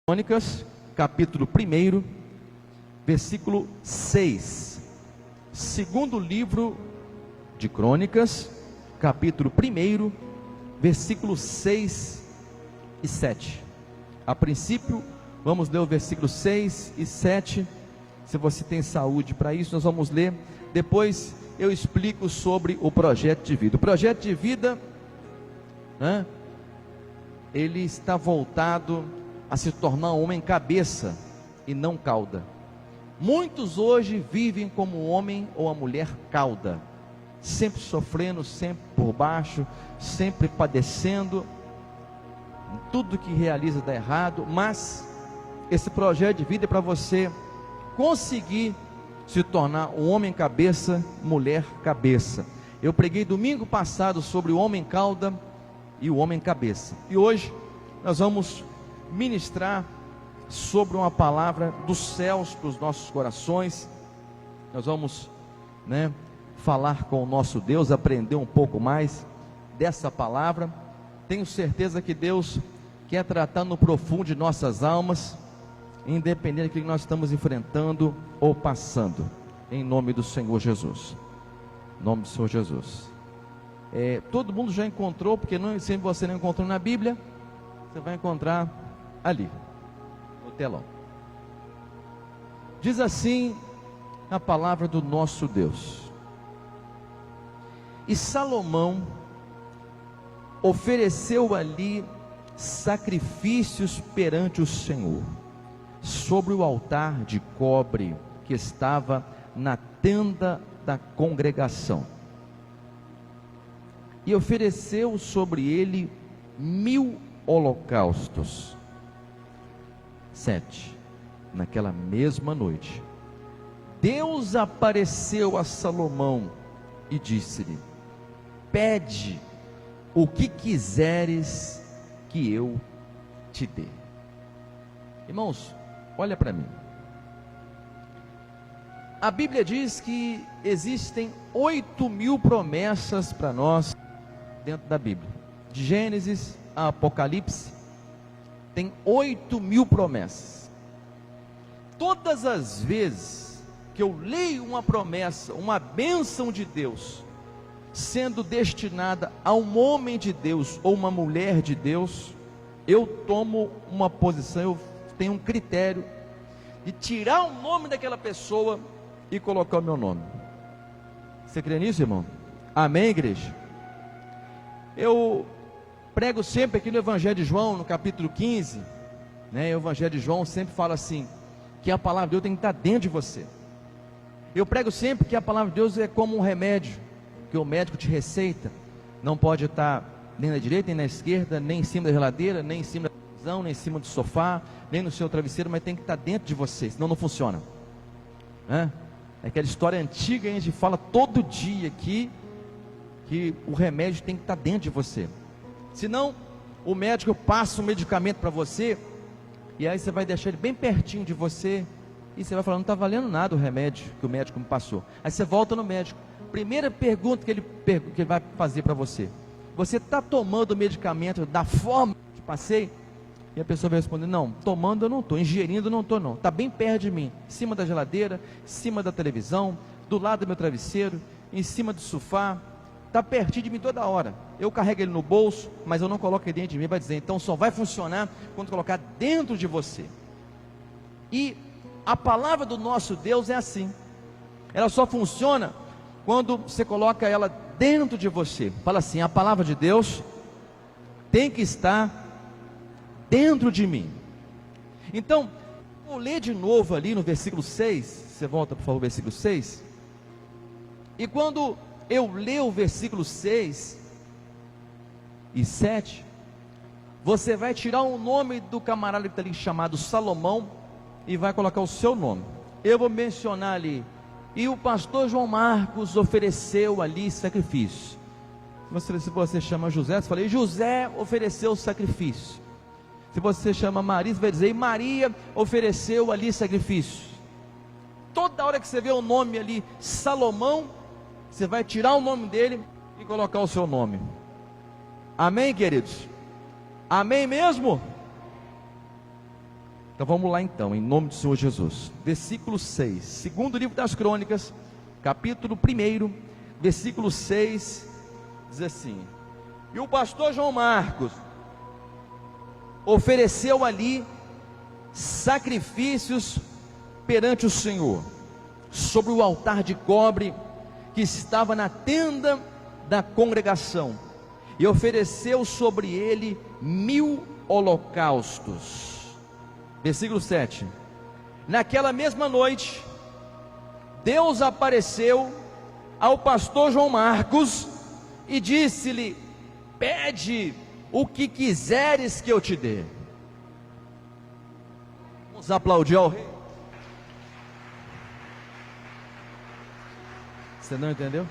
Crônicas, capítulo 1, versículo 6. Segundo livro de Crônicas, capítulo 1, versículos 6 e 7. A princípio, vamos ler o versículo 6 e 7. Se você tem saúde para isso, nós vamos ler. Depois eu explico sobre o projeto de vida. O projeto de vida, ele está voltado a se tornar um homem cabeça e não cauda. Muitos hoje vivem como um homem ou uma mulher cauda, sempre sofrendo, sempre por baixo, sempre padecendo, tudo que realiza dá errado. Mas esse projeto de vida é para você conseguir se tornar um homem cabeça, mulher cabeça. Eu preguei domingo passado sobre o homem cauda e o homem cabeça, e hoje nós vamos ministrar sobre uma palavra dos céus para os nossos corações. Nós vamos falar com o nosso Deus, aprender um pouco mais dessa palavra. Tenho certeza que Deus quer tratar no profundo de nossas almas, independente do que nós estamos enfrentando ou passando, em nome do Senhor Jesus. Em nome do Senhor Jesus. Todo mundo já encontrou, porque se você não encontrou na Bíblia, você vai encontrar ali, no telão. Diz assim a palavra do nosso Deus: e Salomão ofereceu ali sacrifícios perante o Senhor, sobre o altar de cobre que estava na tenda da congregação, e ofereceu sobre ele 1000 holocaustos. 7. Naquela mesma noite, Deus apareceu a Salomão e disse-lhe: pede o que quiseres que eu te dê. Irmãos, olha para mim. A Bíblia diz que existem 8.000 promessas para nós dentro da Bíblia. De Gênesis a Apocalipse, tem 8.000 promessas. Todas as vezes que eu leio uma promessa, uma bênção de Deus, sendo destinada a um homem de Deus ou uma mulher de Deus, eu tomo uma posição, eu tenho um critério de tirar o nome daquela pessoa e colocar o meu nome. Você crê nisso, irmão? Amém, igreja? Eu prego sempre aqui no Evangelho de João, no capítulo 15, o Evangelho de João sempre fala assim, que a palavra de Deus tem que estar dentro de você. Eu prego sempre que a palavra de Deus é como um remédio, que o médico te receita, não pode estar nem na direita, nem na esquerda, nem em cima da geladeira, nem em cima da televisão, nem em cima do sofá, nem no seu travesseiro, mas tem que estar dentro de você, senão não funciona. É aquela história antiga, a gente fala todo dia aqui, que o remédio tem que estar dentro de você. Senão, o médico passa um medicamento para você, e aí você vai deixar ele bem pertinho de você, e você vai falar, não está valendo nada o remédio que o médico me passou. Aí você volta no médico, primeira pergunta que ele vai fazer para você: você está tomando o medicamento da forma que eu passei? E a pessoa vai responder, não, tomando eu não estou, ingerindo eu não estou não, está bem perto de mim, em cima da geladeira, em cima da televisão, do lado do meu travesseiro, em cima do sofá, está pertinho de mim toda hora. Eu carrego ele no bolso, mas eu não coloco ele dentro de mim. Vai dizer, então só vai funcionar quando colocar dentro de você. E a palavra do nosso Deus é assim, ela só funciona quando você coloca ela dentro de você. Fala assim, a palavra de Deus tem que estar dentro de mim. Então, vou ler de novo ali no versículo 6, você volta por favor, versículo 6, e quando eu ler o versículo 6 e 7, você vai tirar o nome do camarada que está ali chamado Salomão e vai colocar o seu nome. Eu vou mencionar ali, e o pastor João Marcos ofereceu ali sacrifício. Se você chama José, você fala, e José ofereceu sacrifício. Se você chama Maria, você vai dizer, e Maria ofereceu ali sacrifício. Toda hora que você vê o nome ali, Salomão, você vai tirar o nome dele e colocar o seu nome. Amém, queridos? Amém mesmo? Então vamos lá então, em nome do Senhor Jesus. Versículo 6, segundo livro das Crônicas, capítulo 1, versículo 6, diz assim: e o pastor João Marcos ofereceu ali sacrifícios perante o Senhor, sobre o altar de cobre que estava na tenda da congregação, e ofereceu sobre ele 1000 holocaustos. Versículo 7, naquela mesma noite, Deus apareceu ao pastor João Marcos e disse-lhe: pede o que quiseres que eu te dê. Vamos aplaudir ao rei. Você não entendeu?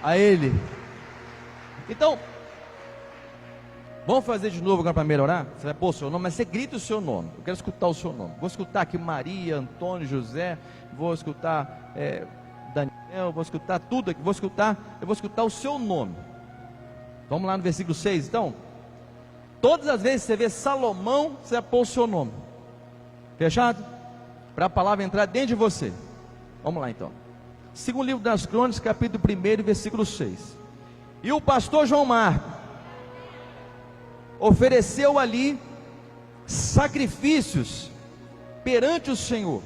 A ele. Então, vamos fazer de novo agora para melhorar? Você vai pôr o seu nome, mas você grita o seu nome. Eu quero escutar o seu nome. Vou escutar aqui Maria, Antônio, José. Vou escutar Daniel. Vou escutar tudo aqui. Eu vou escutar o seu nome. Vamos lá no versículo 6 então. Todas as vezes que você vê Salomão, você vai pôr o seu nome. Fechado? Para a palavra entrar dentro de você. Vamos lá então. Segundo livro das Crônicas, capítulo 1, versículo 6. E o pastor João Marcos ofereceu ali sacrifícios perante o Senhor,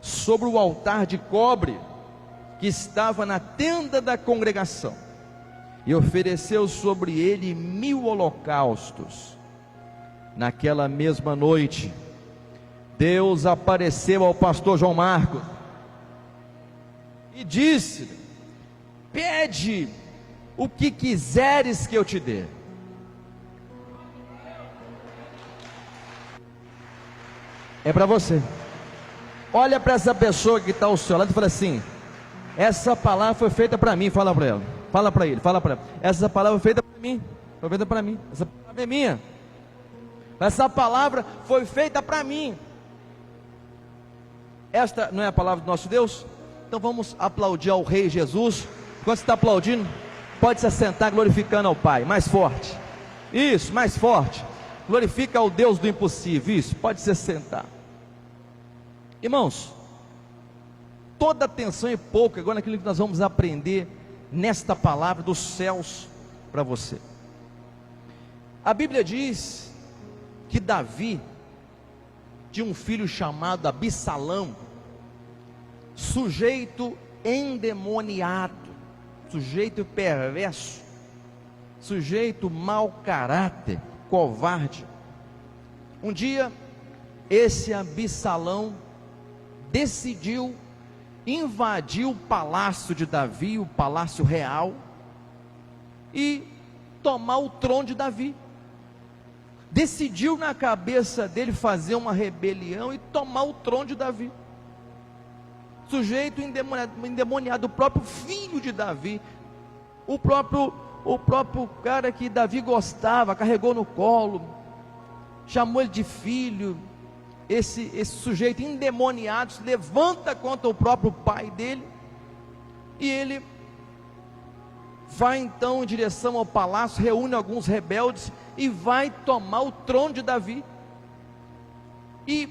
sobre o altar de cobre que estava na tenda da congregação, e ofereceu sobre ele 1000 holocaustos. Naquela mesma noite, Deus apareceu ao pastor João Marcos e disse: pede o que quiseres que eu te dê. É para você. Olha para essa pessoa que está ao seu lado e fala assim: essa palavra foi feita para mim. Fala para ela, fala para ele, fala para ela: essa palavra foi feita para mim, foi feita para mim, essa palavra é minha, essa palavra foi feita para mim. Esta não é a palavra do nosso Deus? Então vamos aplaudir ao Rei Jesus. Quando você está aplaudindo, pode se assentar glorificando ao Pai, mais forte, isso, mais forte, glorifica ao Deus do impossível, isso, pode se assentar. Irmãos, toda atenção é pouca agora naquilo que nós vamos aprender nesta palavra dos céus para você. A Bíblia diz que Davi tinha um filho chamado Absalão, sujeito endemoniado, sujeito perverso, sujeito mau caráter, covarde. Um dia, esse Absalão decidiu invadir o palácio de Davi, o palácio real, e tomar o trono de Davi. Decidiu na cabeça dele fazer uma rebelião e tomar o trono de Davi. Sujeito endemoniado, o próprio filho de Davi, o próprio cara que Davi gostava, carregou no colo, chamou ele de filho. Esse sujeito endemoniado se levanta contra o próprio pai dele, e ele vai então em direção ao palácio, reúne alguns rebeldes e vai tomar o trono de Davi. E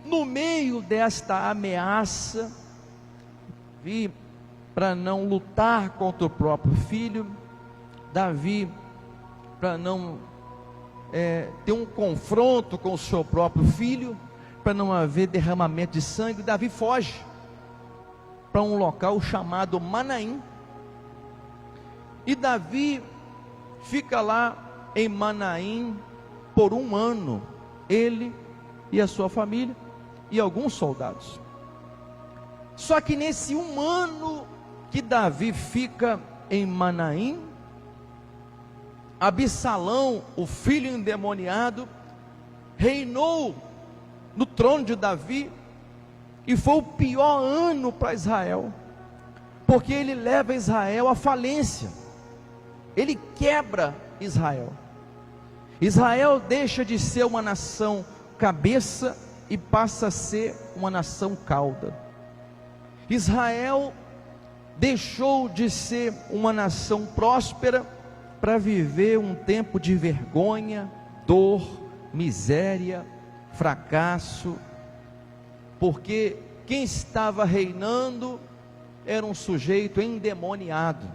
no meio desta ameaça, Davi, para não lutar contra o próprio filho, Davi, para não ter um confronto com o seu próprio filho, para não haver derramamento de sangue, Davi foge para um local chamado Manaim. E Davi fica lá em Manaim por 1 ano, ele e a sua família e alguns soldados. Só que nesse 1 ano que Davi fica em Manaim, Absalão, o filho endemoniado, reinou no trono de Davi, e foi o pior ano para Israel, porque ele leva Israel à falência, ele quebra Israel. Israel deixa de ser uma nação cabeça e passa a ser uma nação cauda. Israel deixou de ser uma nação próspera para viver um tempo de vergonha, dor, miséria, fracasso, porque quem estava reinando era um sujeito endemoniado,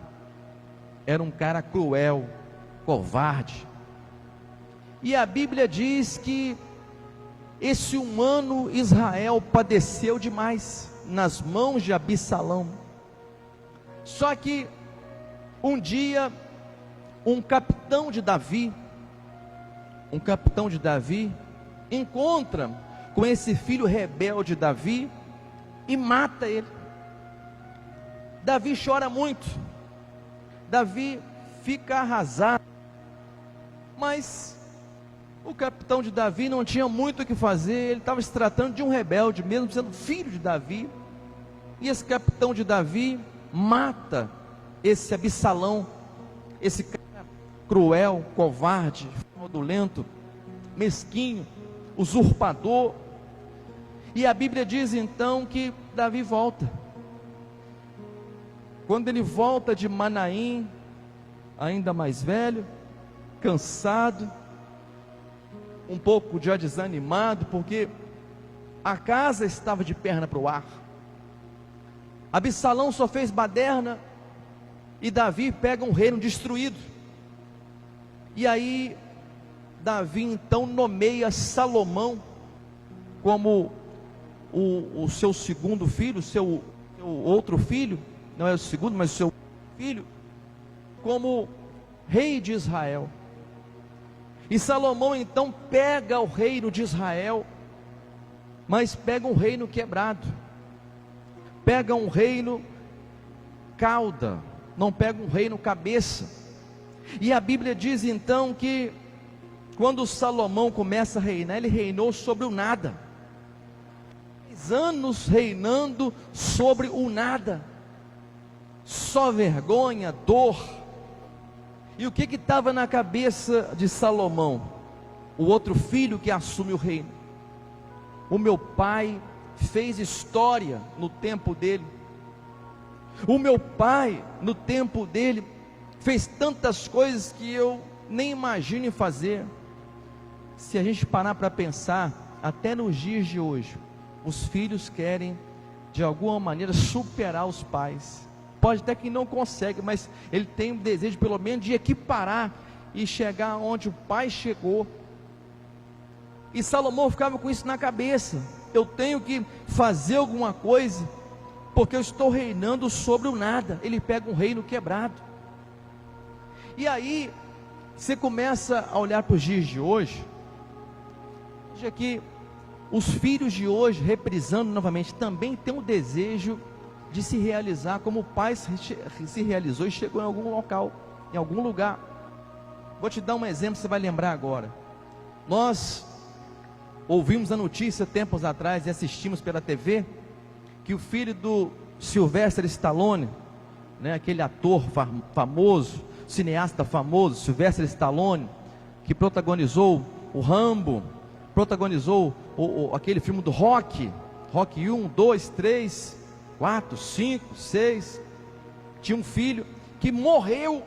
era um cara cruel, covarde. E a Bíblia diz que esse humano Israel padeceu demais nas mãos de Absalão. Só que um dia um capitão de Davi encontra com esse filho rebelde Davi e mata ele. Davi chora muito, Davi fica arrasado, mas o capitão de Davi não tinha muito o que fazer, ele estava se tratando de um rebelde, mesmo sendo filho de Davi, e esse capitão de Davi mata esse Absalão, esse cara cruel, covarde, fraudulento, mesquinho, usurpador. E a Bíblia diz então que Davi volta. Quando ele volta de Manaim, ainda mais velho, cansado, um pouco já desanimado, porque a casa estava de perna para o ar. Absalão só fez baderna e Davi pega um reino destruído. E aí Davi então nomeia Salomão como o seu segundo filho, seu outro filho, não é o segundo, mas o seu filho, como rei de Israel. E Salomão então pega o reino de Israel, mas pega um reino quebrado, pega um reino cauda, não pega um reino cabeça. E a Bíblia diz então que quando Salomão começa a reinar, ele reinou sobre o nada, 10 anos reinando sobre o nada, só vergonha, dor. E o que estava na cabeça de Salomão? O outro filho que assume o reino. O meu pai fez história no tempo dele. O meu pai, no tempo dele, fez tantas coisas que eu nem imagino em fazer. Se a gente parar para pensar, até nos dias de hoje, os filhos querem de alguma maneira superar os pais. Pode até que não consegue, mas ele tem um desejo pelo menos de equiparar e chegar onde o pai chegou. E Salomão ficava com isso na cabeça: eu tenho que fazer alguma coisa, porque eu estou reinando sobre o nada. Ele pega um reino quebrado. E aí você começa a olhar para os dias de hoje. Veja que os filhos de hoje, reprisando novamente, também têm um desejo de se realizar como o pai se realizou e chegou em algum local, em algum lugar. Vou te dar um exemplo, você vai lembrar agora. Nós ouvimos a notícia tempos atrás e assistimos pela TV que o filho do Sylvester Stallone, né, aquele ator famoso, cineasta famoso, Sylvester Stallone, que protagonizou o Rambo, protagonizou aquele filme do Rocky 1, 2, 3, 4, 5, 6, tinha um filho que morreu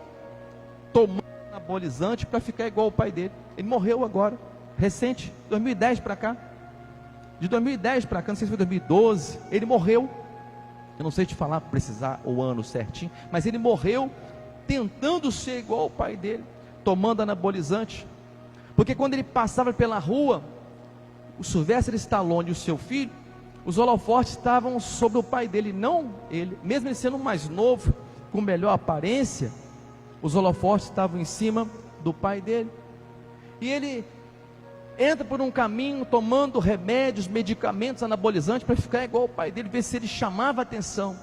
tomando anabolizante para ficar igual ao pai dele. Ele morreu agora, recente, 2010 para cá, de 2010 para cá, não sei se foi 2012, ele morreu. Eu não sei te falar, precisar o ano certinho, mas ele morreu tentando ser igual ao pai dele, tomando anabolizante. Porque quando ele passava pela rua, o Sylvester Stallone e o seu filho, os holofotes estavam sobre o pai dele, não ele, mesmo ele sendo mais novo, com melhor aparência, os holofotes estavam em cima do pai dele. E ele entra por um caminho tomando remédios, medicamentos, anabolizantes para ficar igual ao pai dele, ver se ele chamava atenção.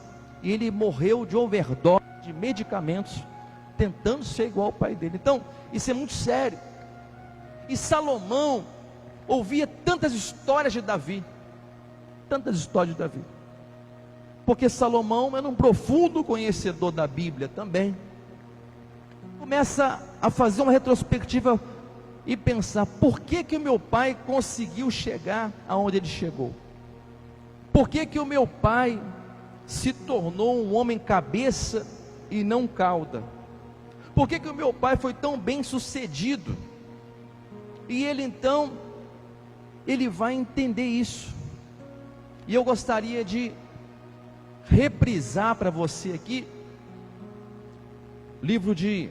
E ele morreu de overdose de medicamentos, tentando ser igual ao pai dele. Então, isso é muito sério. E Salomão ouvia tantas histórias de Davi, porque Salomão era um profundo conhecedor da Bíblia também. Começa a fazer uma retrospectiva e pensar: por que que o meu pai conseguiu chegar aonde ele chegou? Por que que o meu pai se tornou um homem cabeça e não cauda? Por que o meu pai foi tão bem sucedido? E ele então, ele vai entender isso. E eu gostaria de reprisar para você aqui, livro de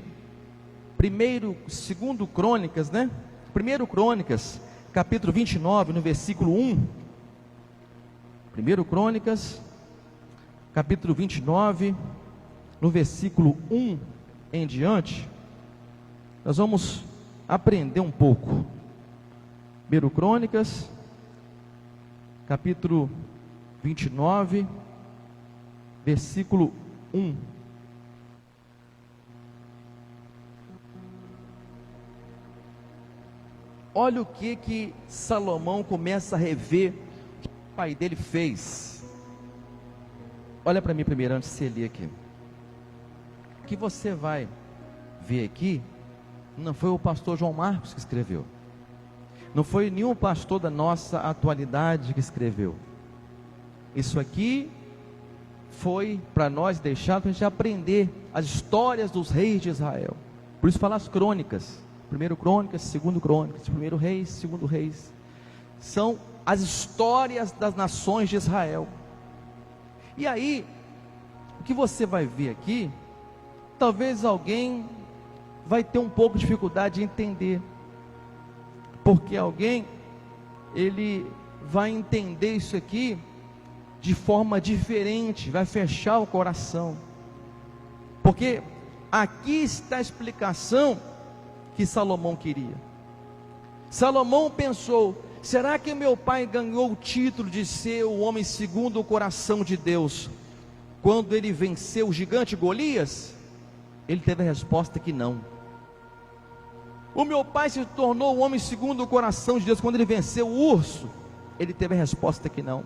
2 Crônicas, né? 1 Crônicas, capítulo 29, no versículo 1. 1 Crônicas, capítulo 29, no versículo 1 em diante, nós vamos aprender um pouco. 1 Crônicas, capítulo 29, versículo 1. Olha o que Salomão começa a rever o que o pai dele fez. Olha para mim primeiro, antes de você ler aqui. O que você vai ver aqui, não foi o pastor João Marcos que escreveu. Não foi nenhum pastor da nossa atualidade que escreveu. Isso aqui foi para nós deixado para a gente aprender as histórias dos reis de Israel. Por isso fala as crônicas. 1 Crônicas, 2 Crônicas, 1 Reis, 2 Reis. São as histórias das nações de Israel. E aí, o que você vai ver aqui, talvez alguém vai ter um pouco de dificuldade de entender. Porque alguém, ele vai entender isso aqui de forma diferente, vai fechar o coração. Porque aqui está a explicação que Salomão queria. Salomão pensou: será que meu pai ganhou o título de ser o homem segundo o coração de Deus quando ele venceu o gigante Golias? Ele teve a resposta que não. O meu pai se tornou o homem segundo o coração de Deus quando ele venceu o urso? Ele teve a resposta que não.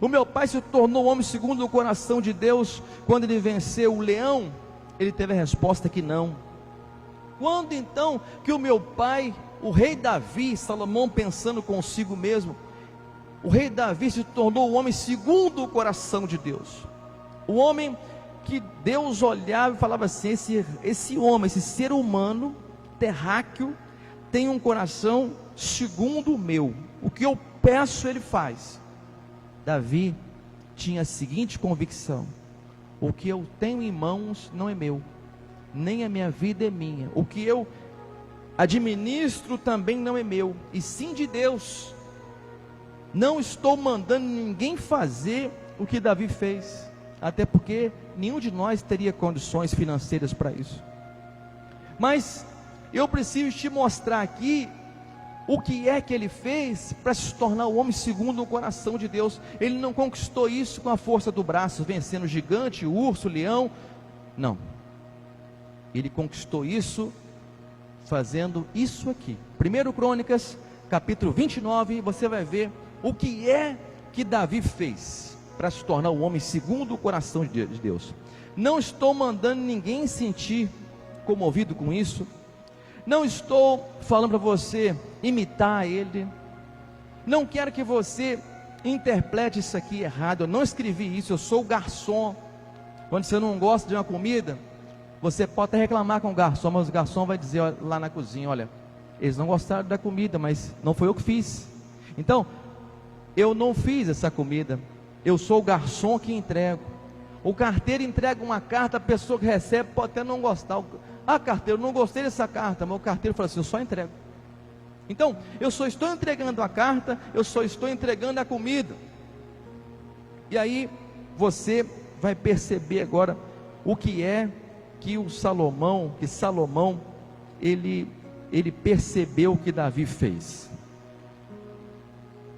O meu pai se tornou o homem segundo o coração de Deus quando ele venceu o leão? Ele teve a resposta que não. Quando então que o meu pai, o rei Davi, Salomão pensando consigo mesmo, o rei Davi se tornou o homem segundo o coração de Deus, o homem que Deus olhava e falava assim: esse homem, esse ser humano terráqueo, tem um coração segundo o meu, o que eu peço ele faz. Davi tinha a seguinte convicção: o que eu tenho em mãos não é meu, nem a minha vida é minha, o que eu administro também não é meu, e sim de Deus. Não estou mandando ninguém fazer o que Davi fez, até porque nenhum de nós teria condições financeiras para isso. Mas eu preciso te mostrar aqui o que é que ele fez para se tornar o homem segundo o coração de Deus. Ele não conquistou isso com a força do braço, vencendo o gigante, o urso, o leão. Não. Ele conquistou isso fazendo isso aqui. 1 Crônicas, capítulo 29, você vai ver o que é que Davi fez para se tornar o homem segundo o coração de Deus. Não estou mandando ninguém sentir comovido com isso. Não estou falando para você imitar ele. Não quero que você interprete isso aqui errado. Eu não escrevi isso, eu sou o garçom. Quando você não gosta de uma comida, você pode até reclamar com o garçom, mas o garçom vai dizer lá na cozinha: olha, eles não gostaram da comida, mas não foi eu que fiz. Então, eu não fiz essa comida, eu sou o garçom que entrego. O carteiro entrega uma carta, a pessoa que recebe pode até não gostar. Carteiro, não gostei dessa carta, mas o carteiro fala assim: eu só entrego. Então, eu só estou entregando a carta, eu só estou entregando a comida. E aí, você vai perceber agora o que é que Salomão, ele percebeu que Davi fez.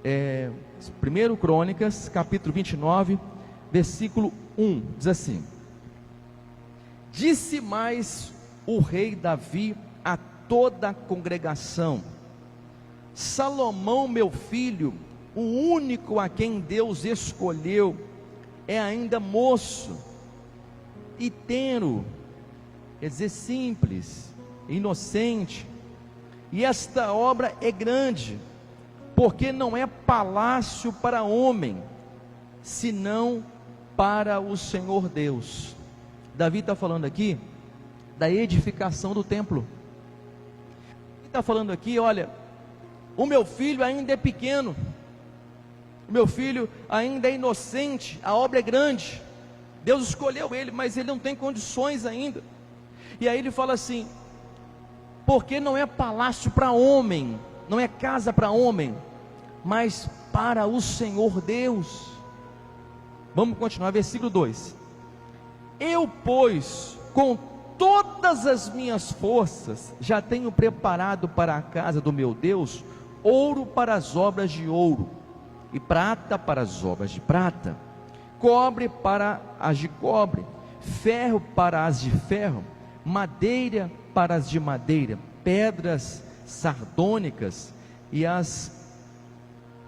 1 Crônicas, capítulo 29, versículo 1, diz assim: disse mais o rei Davi a toda a congregação: Salomão, meu filho, o único a quem Deus escolheu, é ainda moço e tenro, quer dizer, simples, inocente, e esta obra é grande, porque não é palácio para homem, senão para o Senhor Deus. Davi está falando aqui da edificação do templo. Ele está falando aqui, olha, o meu filho ainda é pequeno, o meu filho ainda é inocente, a obra é grande, Deus escolheu ele, mas ele não tem condições ainda. E aí ele fala assim, porque não é palácio para homem, não é casa para homem, mas para o Senhor Deus. Vamos continuar, versículo 2: eu, pois, com todas as minhas forças, já tenho preparado para a casa do meu Deus, ouro para as obras de ouro, e prata para as obras de prata, cobre para as de cobre, ferro para as de ferro, madeira para as de madeira, pedras sardônicas e as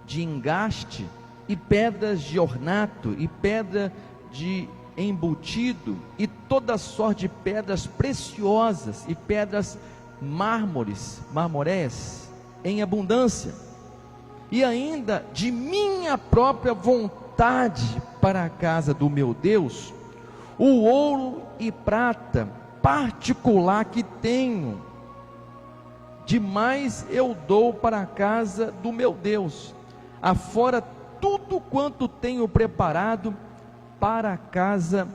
de engaste, e pedras de ornato, e pedra de embutido, e toda sorte de pedras preciosas, e pedras marmorés em abundância, e ainda de minha própria vontade para a casa do meu Deus, o ouro e prata particular que tenho, demais eu dou para a casa do meu Deus, afora tudo quanto tenho preparado para a casa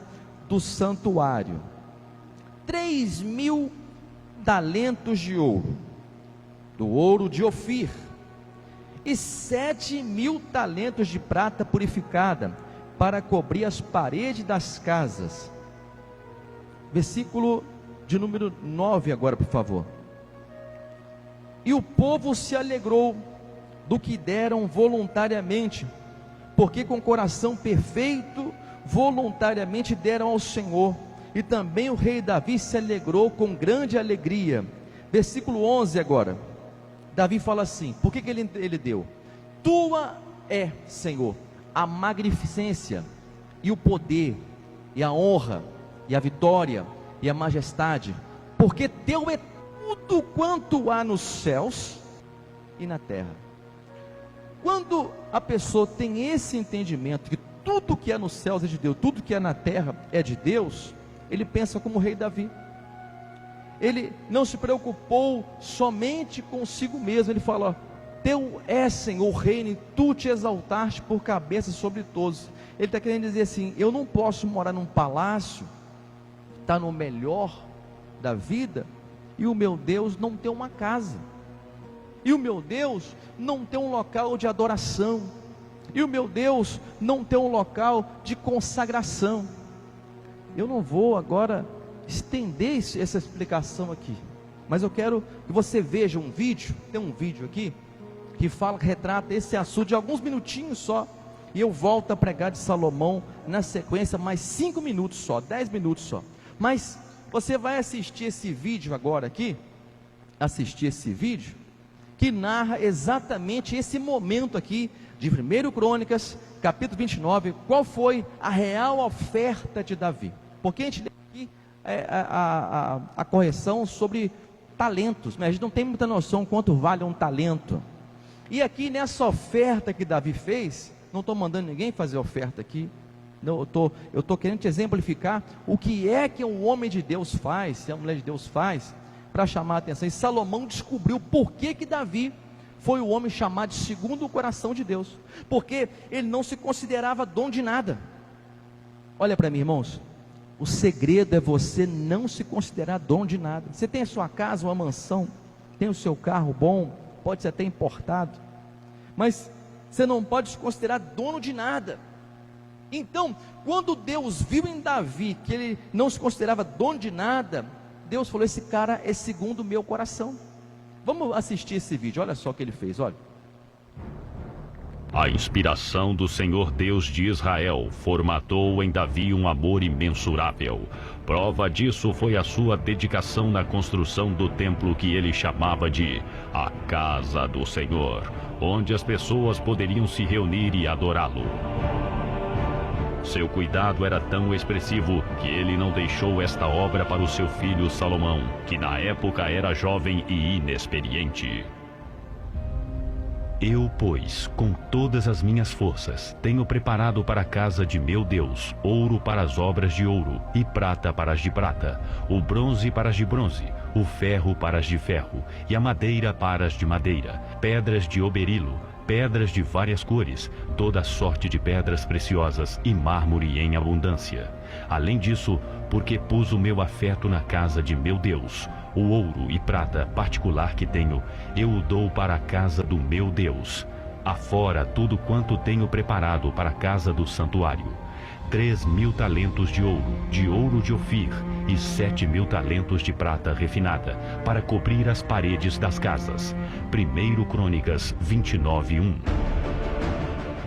do santuário: 3.000 talentos de ouro, do ouro de Ofir, e 7.000 talentos de prata purificada, para cobrir as paredes das casas. Versículo de número 9 agora, por favor. E o povo se alegrou do que deram voluntariamente, porque com coração perfeito voluntariamente deram ao Senhor. E também o rei Davi se alegrou com grande alegria. Versículo 11 agora. Davi fala assim, por que ele deu? Tua é, Senhor, a magnificência, e o poder, e a honra, e a vitória, e a majestade, porque teu é tudo quanto há nos céus e na terra. Quando a pessoa tem esse entendimento, que tudo que há nos céus é de Deus, tudo que há na terra é de Deus, ele pensa como o rei Davi. Ele não se preocupou somente consigo mesmo. Ele fala, ó, teu é, Senhor, o reino, e tu te exaltaste por cabeça sobre todos. Ele está querendo dizer assim, eu não posso morar num palácio, estar no melhor da vida, e o meu Deus não ter uma casa, e o meu Deus não ter um local de adoração, e o meu Deus não ter um local de consagração. Eu não vou agora estender essa explicação aqui, mas eu quero que você veja um vídeo. Tem um vídeo aqui que retrata esse assunto de alguns minutinhos só, e eu volto a pregar de Salomão na sequência, mais 5 minutos só, 10 minutos só. Mas você vai assistir esse vídeo agora aqui, assistir esse vídeo que narra exatamente esse momento aqui de 1 Crônicas, capítulo 29, qual foi a real oferta de Davi. Porque a gente lê aqui a correção sobre talentos, mas a gente não tem muita noção quanto vale um talento. E aqui nessa oferta que Davi fez, não estou mandando ninguém fazer oferta aqui, não, eu estou querendo te exemplificar o que um homem de Deus faz, se a mulher de Deus faz, para chamar a atenção. E Salomão descobriu por que Davi foi o homem chamado de segundo o coração de Deus, porque ele não se considerava dono de nada. Olha para mim, irmãos, o segredo é você não se considerar dono de nada. Você tem a sua casa, uma mansão, tem o seu carro bom, pode ser até importado, mas você não pode se considerar dono de nada. Então, quando Deus viu em Davi que ele não se considerava dono de nada, Deus falou, esse cara é segundo o meu coração. Vamos assistir esse vídeo, olha só o que ele fez, olha. A inspiração do Senhor Deus de Israel formatou em Davi um amor imensurável. Prova disso foi a sua dedicação na construção do templo que ele chamava de a Casa do Senhor, onde as pessoas poderiam se reunir e adorá-lo. Seu cuidado era tão expressivo que ele não deixou esta obra para o seu filho Salomão, que na época era jovem e inexperiente. Eu, pois, com todas as minhas forças, tenho preparado para a casa de meu Deus ouro para as obras de ouro, e prata para as de prata, o bronze para as de bronze, o ferro para as de ferro, e a madeira para as de madeira, pedras de oberilo, pedras de várias cores, toda sorte de pedras preciosas e mármore em abundância. Além disso, porque pus o meu afeto na casa de meu Deus, o ouro e prata particular que tenho, eu o dou para a casa do meu Deus. Afora tudo quanto tenho preparado para a casa do santuário: 3.000 talentos de ouro de Ofir, e 7.000 talentos de prata refinada, para cobrir as paredes das casas. 1 Crônicas 29:1.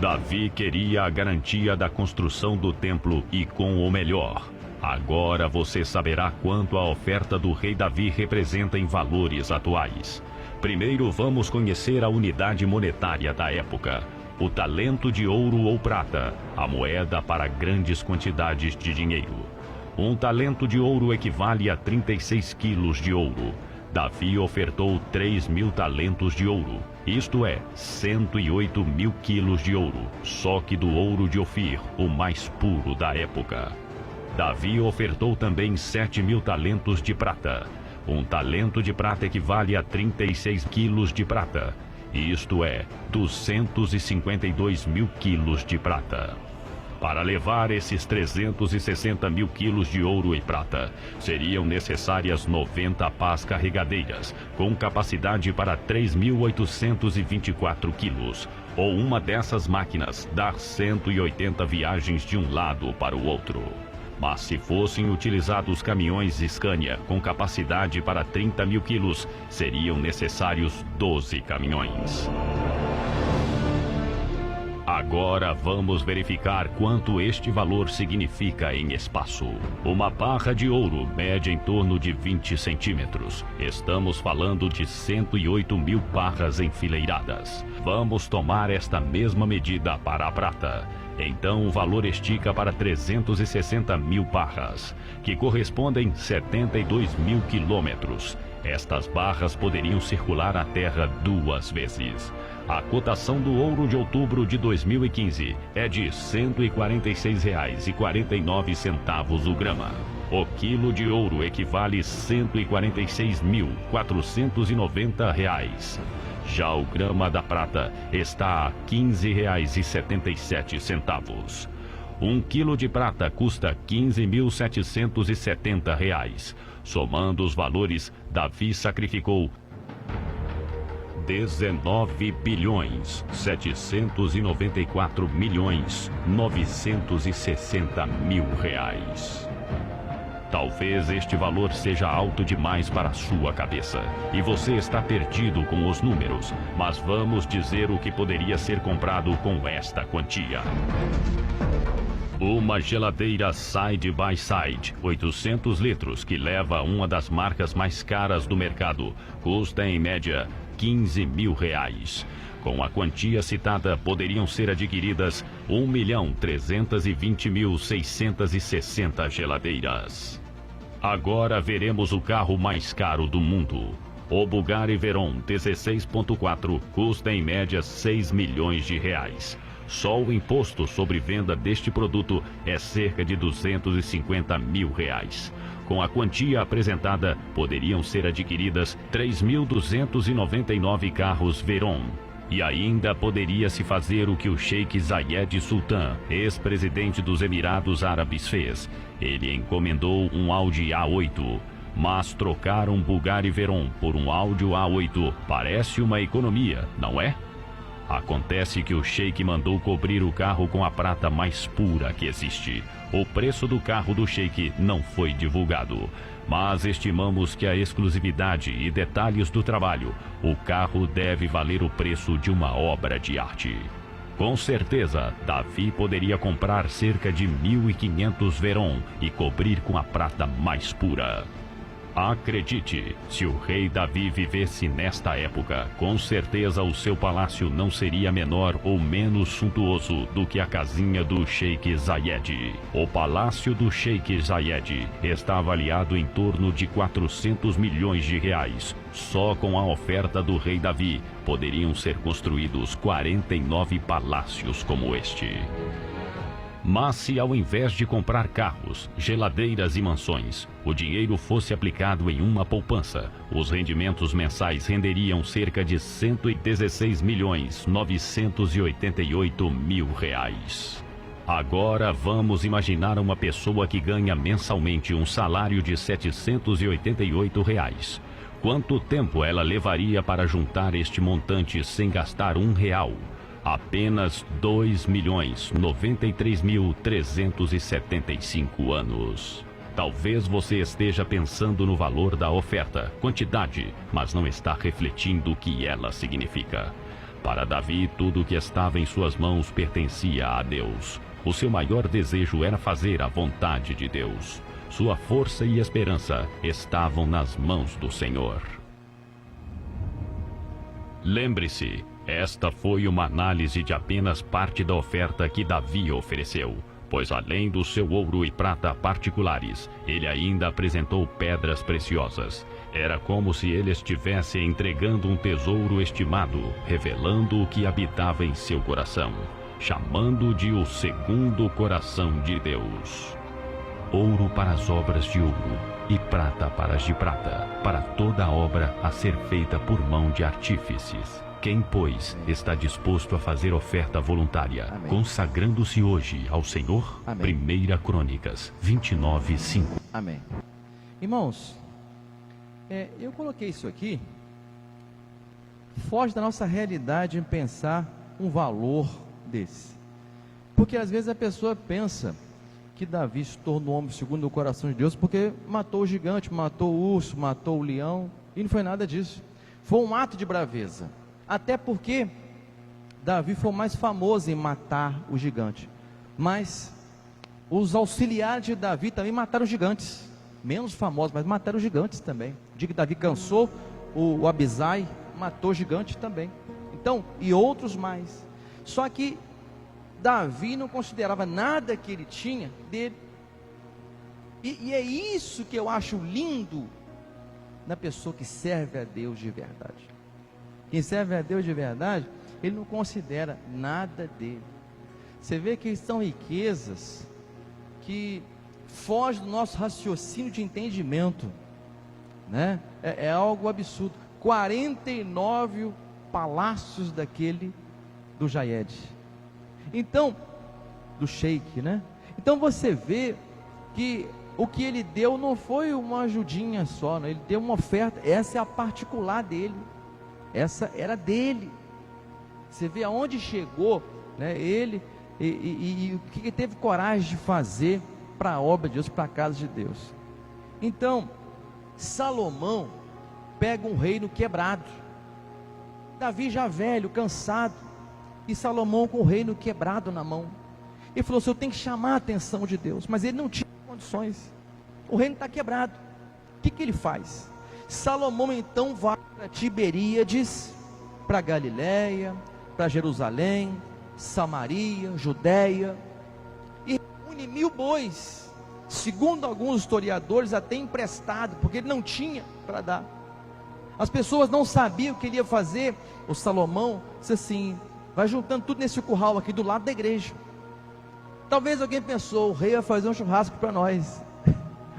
Davi queria a garantia da construção do templo, e com o melhor. Agora você saberá quanto a oferta do rei Davi representa em valores atuais. Primeiro vamos conhecer a unidade monetária da época: o talento de ouro ou prata, a moeda para grandes quantidades de dinheiro. Um talento de ouro equivale a 36 quilos de ouro. Davi ofertou 3.000 talentos de ouro, isto é, 108.000 quilos de ouro, só que do ouro de Ofir, o mais puro da época. Davi ofertou também 7.000 talentos de prata. Um talento de prata equivale a 36 quilos de prata, isto é, 252.000 quilos de prata. Para levar esses 360.000 quilos de ouro e prata, seriam necessárias 90 pás carregadeiras, com capacidade para 3.824 quilos, ou uma dessas máquinas dar 180 viagens de um lado para o outro. Mas se fossem utilizados caminhões Scania com capacidade para 30.000 quilos, seriam necessários 12 caminhões. Agora vamos verificar quanto este valor significa em espaço. Uma barra de ouro mede em torno de 20 centímetros. Estamos falando de 108.000 barras enfileiradas. Vamos tomar esta mesma medida para a prata. Então o valor estica para 360.000 barras, que correspondem 72.000 quilômetros. Estas barras poderiam circular a Terra 2 vezes. A cotação do ouro de outubro de 2015 é de R$ 146,49 o grama. O quilo de ouro equivale a R$ 146.490. Já o grama da prata está a R$ 15,77. Um quilo de prata custa R$ 15.770. Somando os valores, Davi sacrificou 19.794.960.000 reais. Talvez este valor seja alto demais para a sua cabeça, e você está perdido com os números, mas vamos dizer o que poderia ser comprado com esta quantia. Uma geladeira side by side, 800 litros, que leva uma das marcas mais caras do mercado, custa em média R$15.000. Com a quantia citada, poderiam ser adquiridas 1.320.660 geladeiras. Agora veremos o carro mais caro do mundo. O Bugatti Veyron 16.4 custa em média R$6 milhões. Só o imposto sobre venda deste produto é cerca de R$250.000. Com a quantia apresentada, poderiam ser adquiridas 3.299 carros Veyron. E ainda poderia-se fazer o que o Sheikh Zayed Sultan, ex-presidente dos Emirados Árabes, fez. Ele encomendou um Audi A8. Mas trocar um Bugatti Veyron por um Audi A8 parece uma economia, não é? Acontece que o Sheikh mandou cobrir o carro com a prata mais pura que existe. O preço do carro do Sheikh não foi divulgado, mas estimamos que a exclusividade e detalhes do trabalho, o carro deve valer o preço de uma obra de arte. Com certeza, Davi poderia comprar cerca de 1.500 Veyron e cobrir com a prata mais pura. Acredite, se o rei Davi vivesse nesta época, com certeza o seu palácio não seria menor ou menos suntuoso do que a casinha do Sheik Zayed. O palácio do Sheik Zayed está avaliado em torno de 400 milhões de reais. Só com a oferta do rei Davi, poderiam ser construídos 49 palácios como este. Mas se ao invés de comprar carros, geladeiras e mansões, o dinheiro fosse aplicado em uma poupança, os rendimentos mensais renderiam cerca de 116.988.000 reais. Agora vamos imaginar uma pessoa que ganha mensalmente um salário de 788 reais. Quanto tempo ela levaria para juntar este montante sem gastar R$1? Apenas 2.093.375 anos. Talvez você esteja pensando no valor da oferta, quantidade, mas não está refletindo o que ela significa. Para Davi, tudo o que estava em suas mãos pertencia a Deus. O seu maior desejo era fazer a vontade de Deus. Sua força e esperança estavam nas mãos do Senhor. Lembre-se, esta foi uma análise de apenas parte da oferta que Davi ofereceu, pois além do seu ouro e prata particulares, ele ainda apresentou pedras preciosas. Era como se ele estivesse entregando um tesouro estimado, revelando o que habitava em seu coração, chamando-o de o segundo coração de Deus. Ouro para as obras de ouro e prata para as de prata, para toda a obra a ser feita por mão de artífices. Quem, pois, está disposto a fazer oferta voluntária, consagrando-se hoje ao Senhor? 1 Crônicas 29:5. Amém. Irmãos, eu coloquei isso aqui, foge da nossa realidade em pensar um valor desse. Porque às vezes a pessoa pensa que Davi se tornou homem segundo o coração de Deus porque matou o gigante, matou o urso, matou o leão, e não foi nada disso. Foi um ato de braveza. Até porque Davi foi mais famoso em matar o gigante. Mas os auxiliares de Davi também mataram gigantes. Menos famosos, mas mataram gigantes também. Diga que Davi cansou o Abisai, matou gigante também. Então, e outros mais. Só que Davi não considerava nada que ele tinha dele. E é isso que eu acho lindo na pessoa que serve a Deus de verdade. Quem serve a Deus de verdade, ele não considera nada dele. Você vê que são riquezas que fogem do nosso raciocínio de entendimento, né? É algo absurdo. 49 palácios daquele do Zayed. Então, do Sheik, né? Então você vê que o que ele deu não foi uma ajudinha só, né? Ele deu uma oferta. Essa é a particular dele. Essa era dele. Você vê aonde chegou, né? Ele e o que ele teve coragem de fazer para a obra de Deus, para a casa de Deus. Então, Salomão pega um reino quebrado. Davi já velho, cansado, e Salomão com o reino quebrado na mão. Ele falou assim: eu tenho que chamar a atenção de Deus, mas ele não tinha condições. O reino está quebrado. O que ele faz? Salomão então vai para Tiberíades, para Galiléia, para Jerusalém, Samaria, Judéia, e reúne 1000 bois, segundo alguns historiadores até emprestado, porque ele não tinha para dar. As pessoas não sabiam o que ele ia fazer. O Salomão disse assim: vai juntando tudo nesse curral aqui do lado da igreja. Talvez alguém pensou: o rei vai fazer um churrasco para nós.